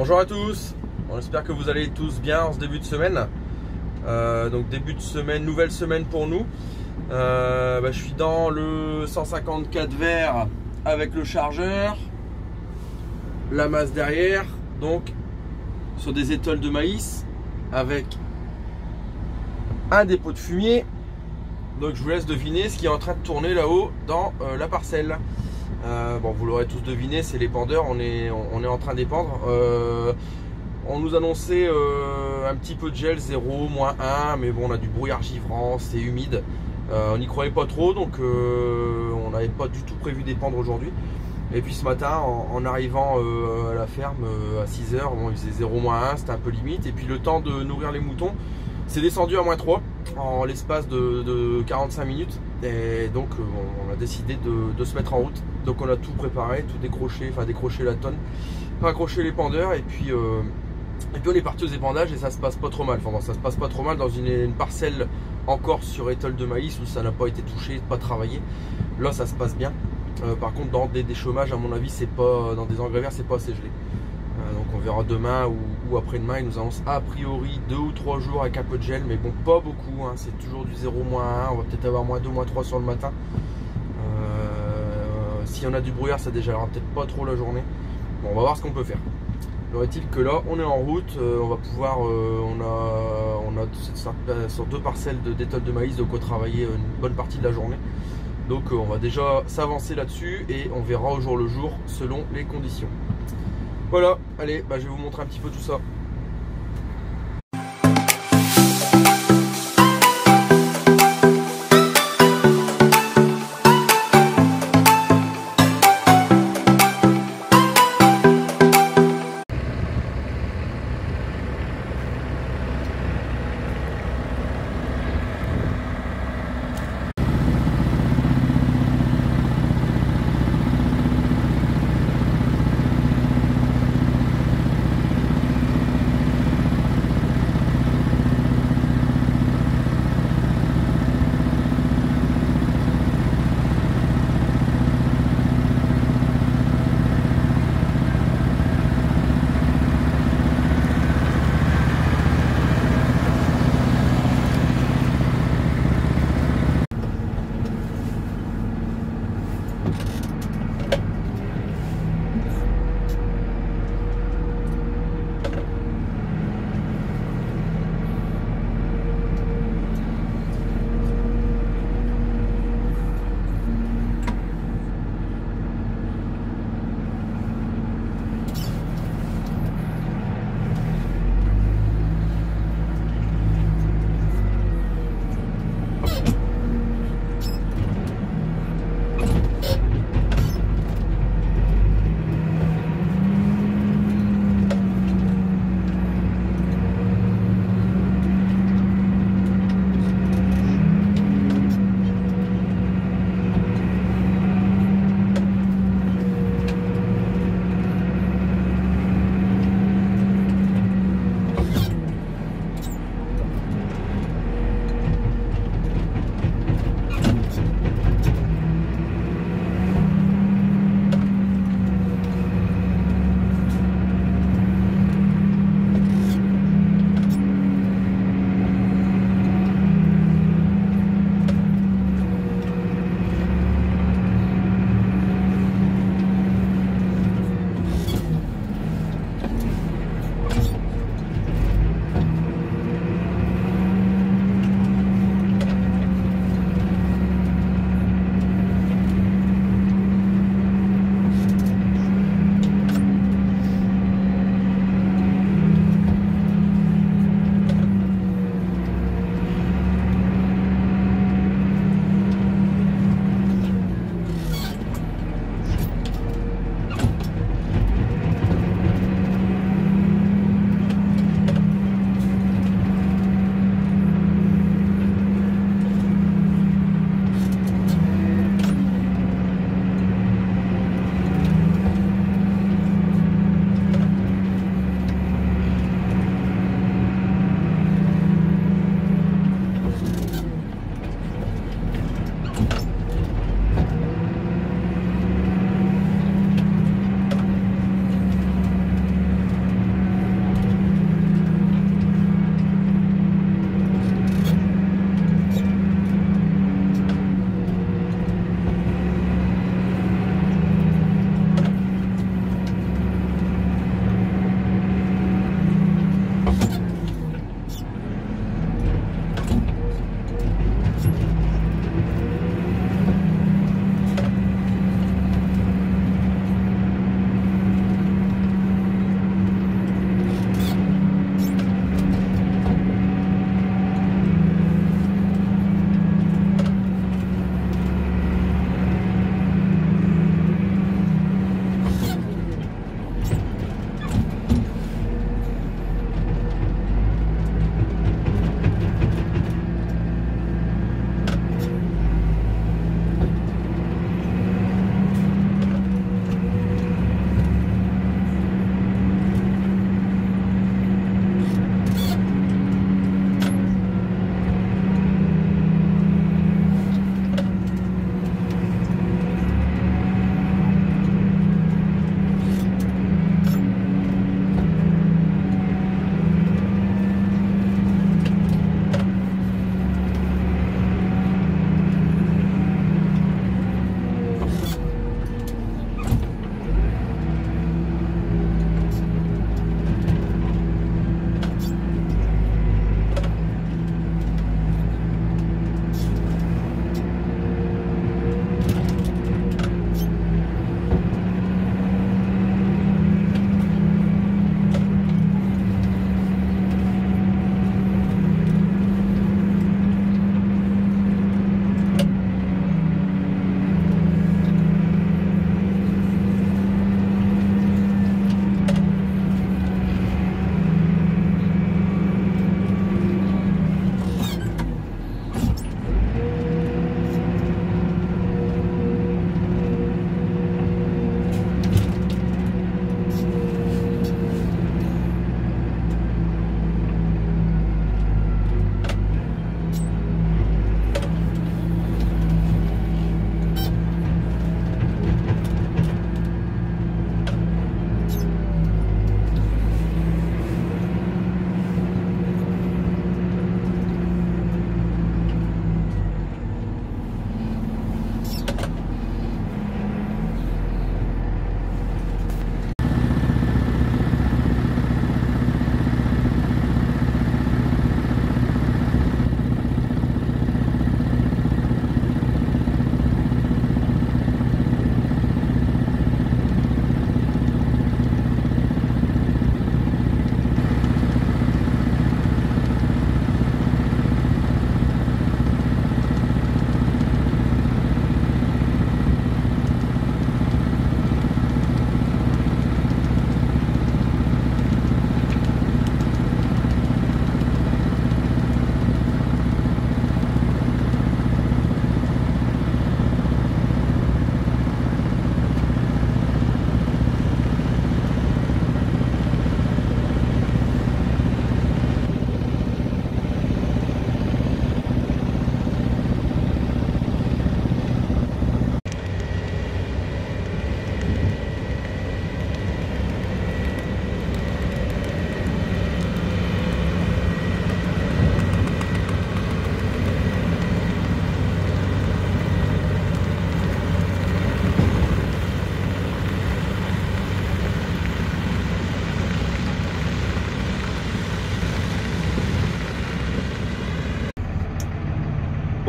Bonjour à tous, on espère que vous allez tous bien en ce début de semaine. Donc début de semaine, nouvelle semaine pour nous. Je suis dans le 154 vert avec le chargeur, la masse derrière, donc sur des étoiles de maïs avec un dépôt de fumier. Donc je vous laisse deviner ce qui est en train de tourner là-haut dans la parcelle. Bon, vous l'aurez tous deviné, c'est l'épandeur, on est en train d'épandre. On nous annonçait un petit peu de gel, 0, -1, mais bon, on a du brouillard givrant, c'est humide. On n'y croyait pas trop, donc on n'avait pas du tout prévu d'épandre aujourd'hui. Et puis ce matin, en arrivant à la ferme à 6 h, bon, il faisait 0, -1, c'était un peu limite. Et puis le temps de nourrir les moutons, c'est descendu à -3 en l'espace de 45 minutes. Et donc on a décidé de se mettre en route. Donc on a tout préparé, tout décroché, enfin décroché la tonne, raccroché l'épandeur et puis on est parti aux épandages et ça se passe pas trop mal. Enfin bon, ça se passe pas trop mal dans une parcelle encore sur étole de maïs où ça n'a pas été touché, pas travaillé. Là ça se passe bien. Par contre dans des chômages, à mon avis, c'est pas dans des engrais verts, c'est pas assez gelé. Donc on verra demain ou après-demain. Ils nous annoncent a priori 2 ou 3 jours avec un peu de gel, mais bon, pas beaucoup, hein. C'est toujours du 0, -1, on va peut-être avoir -2, -3 sur le matin. Si on a du brouillard, ça dégèlera peut-être pas trop la journée. Bon, on va voir ce qu'on peut faire. Alors est-il que là on est en route, on va pouvoir, on a sur 2 parcelles d'étoiles de maïs de quoi travailler une bonne partie de la journée. Donc on va déjà s'avancer là-dessus et on verra au jour le jour selon les conditions. Voilà, allez, je vais vous montrer un petit peu tout ça.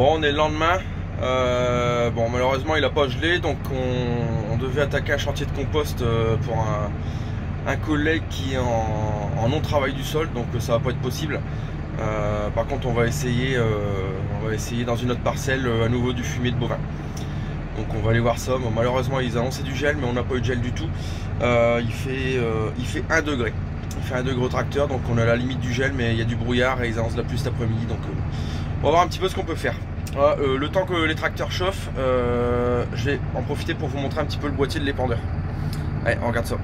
Bon, on est le lendemain. Bon, malheureusement il n'a pas gelé, donc on devait attaquer un chantier de compost pour un collègue qui est en non-travail du sol, donc ça va pas être possible. Par contre on va essayer dans une autre parcelle à nouveau du fumier de bovin. Donc on va aller voir ça. Bon, malheureusement ils annoncé du gel, mais on n'a pas eu de gel du tout. Il fait 1 degré. Il fait 1 degré au tracteur, donc on est à la limite du gel, mais il y a du brouillard et ils annoncent de la pluie cet après-midi, donc on va voir un petit peu ce qu'on peut faire. Le temps que les tracteurs chauffent, je vais en profiter pour vous montrer un petit peu le boîtier de l'épandeur. Allez, on regarde ça.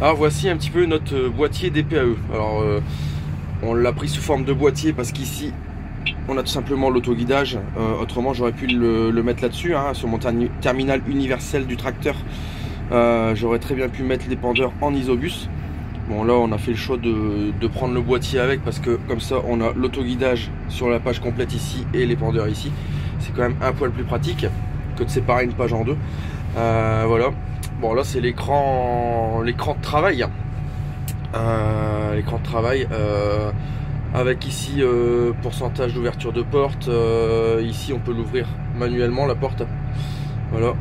Alors voici un petit peu notre boîtier DPAE. Alors on l'a pris sous forme de boîtier parce qu'ici on a tout simplement l'autoguidage. Autrement j'aurais pu le mettre là-dessus, hein, sur mon terminal universel du tracteur. J'aurais très bien pu mettre l'épandeur en isobus. Bon, là on a fait le choix de prendre le boîtier avec, parce que comme ça on a l'autoguidage sur la page complète ici et l'épandeur ici. C'est quand même un poil plus pratique que de séparer une page en deux. Voilà. Bon, là c'est l'écran de travail. L'écran de travail avec ici pourcentage d'ouverture de porte. Ici on peut l'ouvrir manuellement, la porte. Voilà.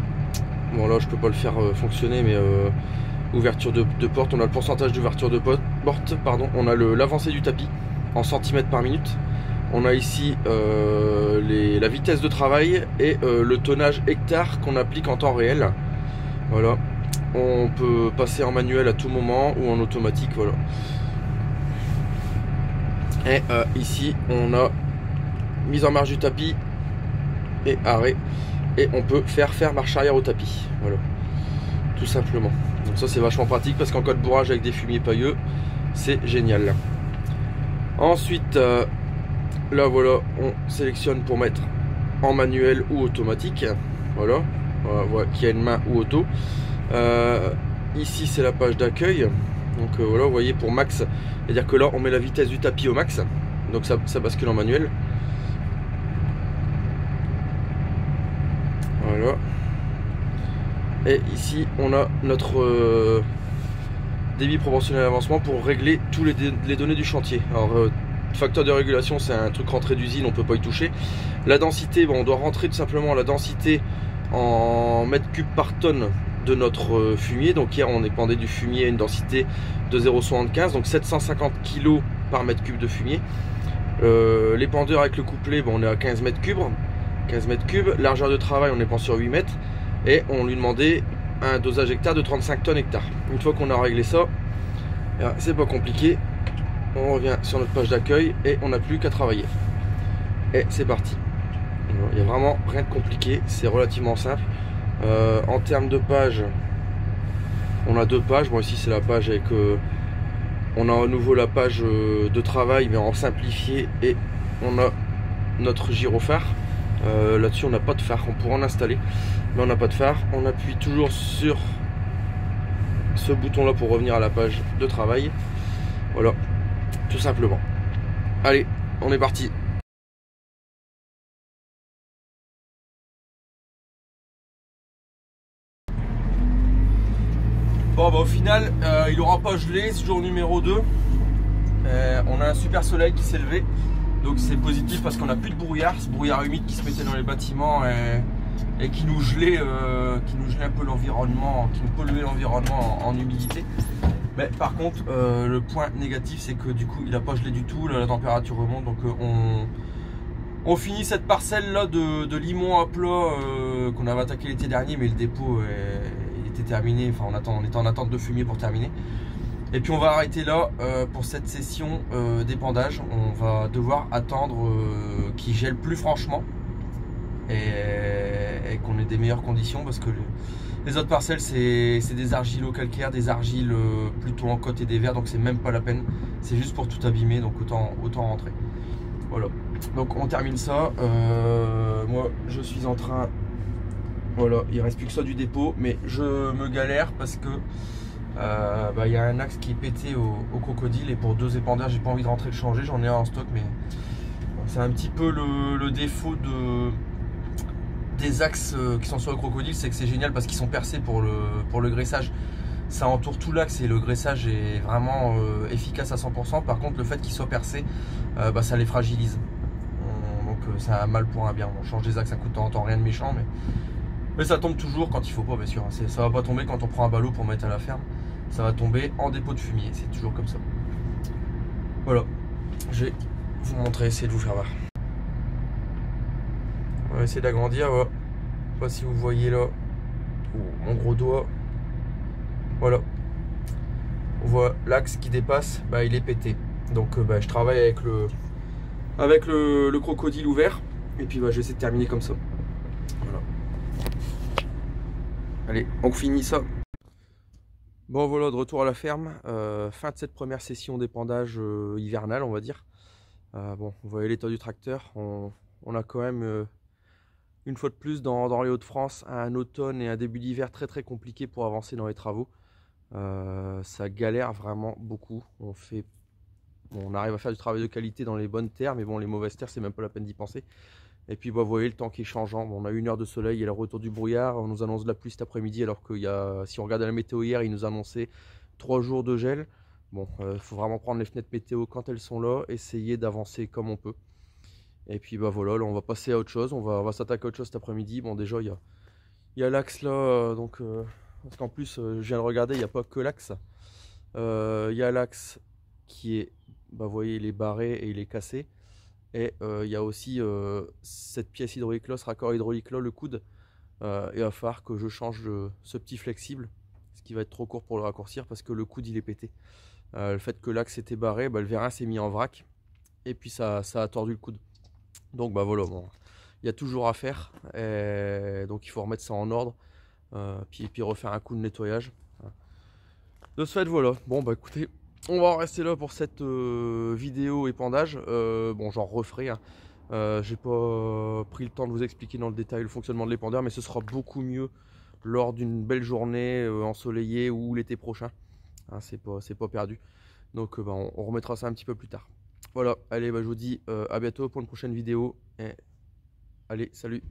Bon, là je peux pas le faire fonctionner, mais ouverture de porte, on a le pourcentage d'ouverture de porte, pardon, on a l'avancée du tapis en centimètres par minute, on a ici la vitesse de travail et le tonnage hectare qu'on applique en temps réel. Voilà, on peut passer en manuel à tout moment ou en automatique. Voilà. Et ici on a mise en marche du tapis et arrêt, et on peut faire marche arrière au tapis. Voilà, tout simplement. Donc ça c'est vachement pratique, parce qu'en cas de bourrage avec des fumiers pailleux, c'est génial. Ensuite là voilà, on sélectionne pour mettre en manuel ou automatique. Voilà, voilà, qu'il y a une main ou auto. Ici c'est la page d'accueil. Donc voilà, vous voyez, pour max, c'est-à-dire que là on met la vitesse du tapis au max, donc ça bascule en manuel. Voilà. Et ici on a notre débit proportionnel à l'avancement pour régler tous les données du chantier. Alors facteur de régulation, c'est un truc rentré d'usine, on peut pas y toucher. La densité, bon, on doit rentrer tout simplement la densité en mètres cubes par tonne de notre fumier. Donc hier on épandait du fumier à une densité de 0,75, donc 750 kg par mètre cube de fumier. L'épandeur avec le couplet, bon, on est à 15 mètres cubes. Largeur de travail, on épand sur 8 mètres. Et on lui demandait un dosage hectare de 35 tonnes hectare. Une fois qu'on a réglé ça, c'est pas compliqué. On revient sur notre page d'accueil et on n'a plus qu'à travailler. Et c'est parti. Il n'y a vraiment rien de compliqué, c'est relativement simple. En termes de pages, on a 2 pages. Bon, ici c'est la page avec on a à nouveau la page de travail, mais en simplifié, et on a notre gyrophare. Là-dessus on n'a pas de phare, on pourra en installer, mais on n'a pas de phare. On appuie toujours sur ce bouton là pour revenir à la page de travail. Voilà, tout simplement. Allez, on est parti. Bon, bah, au final il n'aura pas gelé ce jour numéro 2. On a un super soleil qui s'est levé, donc c'est positif parce qu'on n'a plus de brouillard, ce brouillard humide qui se mettait dans les bâtiments et qui nous gelait un peu l'environnement, qui nous polluait l'environnement en humidité. Mais par contre le point négatif, c'est que du coup il n'a pas gelé du tout, là, la température remonte, donc on finit cette parcelle là de limon à plat qu'on avait attaqué l'été dernier, mais le dépôt il était terminé, enfin on était en attente de fumier pour terminer. Et puis on va arrêter là pour cette session d'épandage. On va devoir attendre qu'il gèle plus franchement et qu'on ait des meilleures conditions, parce que les autres parcelles c'est des argilo-calcaires, des argiles plutôt en côte et des verres, donc c'est même pas la peine, c'est juste pour tout abîmer, donc autant rentrer. Voilà, donc on termine ça. Moi je suis en train, voilà, il reste plus que ça du dépôt, mais je me galère parce que y a un axe qui est pété au crocodile, et pour 2 épandeurs j'ai pas envie de rentrer le changer, j'en ai un en stock, mais c'est un petit peu le défaut des axes qui sont sur le crocodile, c'est que c'est génial parce qu'ils sont percés pour le graissage. Ça entoure tout l'axe et le graissage est vraiment efficace à 100%. Par contre le fait qu'ils soient percés, ça les fragilise. Donc c'est un mal pour un bien. On change des axes un coup de temps en temps, rien de méchant, mais ça tombe toujours quand il faut pas, bien sûr. Ça va pas tomber quand on prend un ballot pour mettre à la ferme. Ça va tomber en dépôt de fumier, c'est toujours comme ça. Voilà, je vais vous montrer, essayer de vous faire voir. On va essayer d'agrandir, voilà. Je sais pas si vous voyez là, mon gros doigt. Voilà. On voit l'axe qui dépasse, bah, il est pété. Donc je travaille avec le crocodile ouvert. Et puis je vais essayer de terminer comme ça. Voilà. Allez, on finit ça. Bon voilà, de retour à la ferme. Fin de cette première session d'épandage hivernale, on va dire. Bon, vous voyez l'état du tracteur. On a quand même, une fois de plus, dans les Hauts-de-France, un automne et un début d'hiver très très compliqué pour avancer dans les travaux. Ça galère vraiment beaucoup. On arrive à faire du travail de qualité dans les bonnes terres, mais bon, les mauvaises terres, c'est même pas la peine d'y penser. Et puis vous voyez le temps qui est changeant. Bon, on a 1 heure de soleil et le retour du brouillard. On nous annonce de la pluie cet après-midi, alors que si on regardait la météo hier, il nous annonçait 3 jours de gel. Bon, faut vraiment prendre les fenêtres météo quand elles sont là, essayer d'avancer comme on peut. Et puis voilà, là, on va passer à autre chose. On va s'attaquer à autre chose cet après-midi. Bon, déjà, il y a l'axe là, parce qu'en plus, je viens de regarder, il n'y a pas que l'axe. Il y a l'axe qui est, vous voyez, il est barré et il est cassé. Et il y a aussi cette pièce hydraulique là, ce raccord hydraulique là, le coude. Il va falloir que je change ce petit flexible, ce qui va être trop court pour le raccourcir parce que le coude il est pété. Le fait que l'axe était barré, le vérin s'est mis en vrac et puis ça a tordu le coude. Donc voilà, bon, il y a toujours à faire. Et donc il faut remettre ça en ordre, puis refaire un coup de nettoyage. De ce fait, voilà. Bon écoutez, on va en rester là pour cette vidéo épandage. Bon, j'en referai. Hein. J'ai pas pris le temps de vous expliquer dans le détail le fonctionnement de l'épandeur, mais ce sera beaucoup mieux lors d'une belle journée ensoleillée ou l'été prochain. Hein, c'est pas perdu. Donc on remettra ça un petit peu plus tard. Voilà, allez, je vous dis à bientôt pour une prochaine vidéo. Et allez, salut!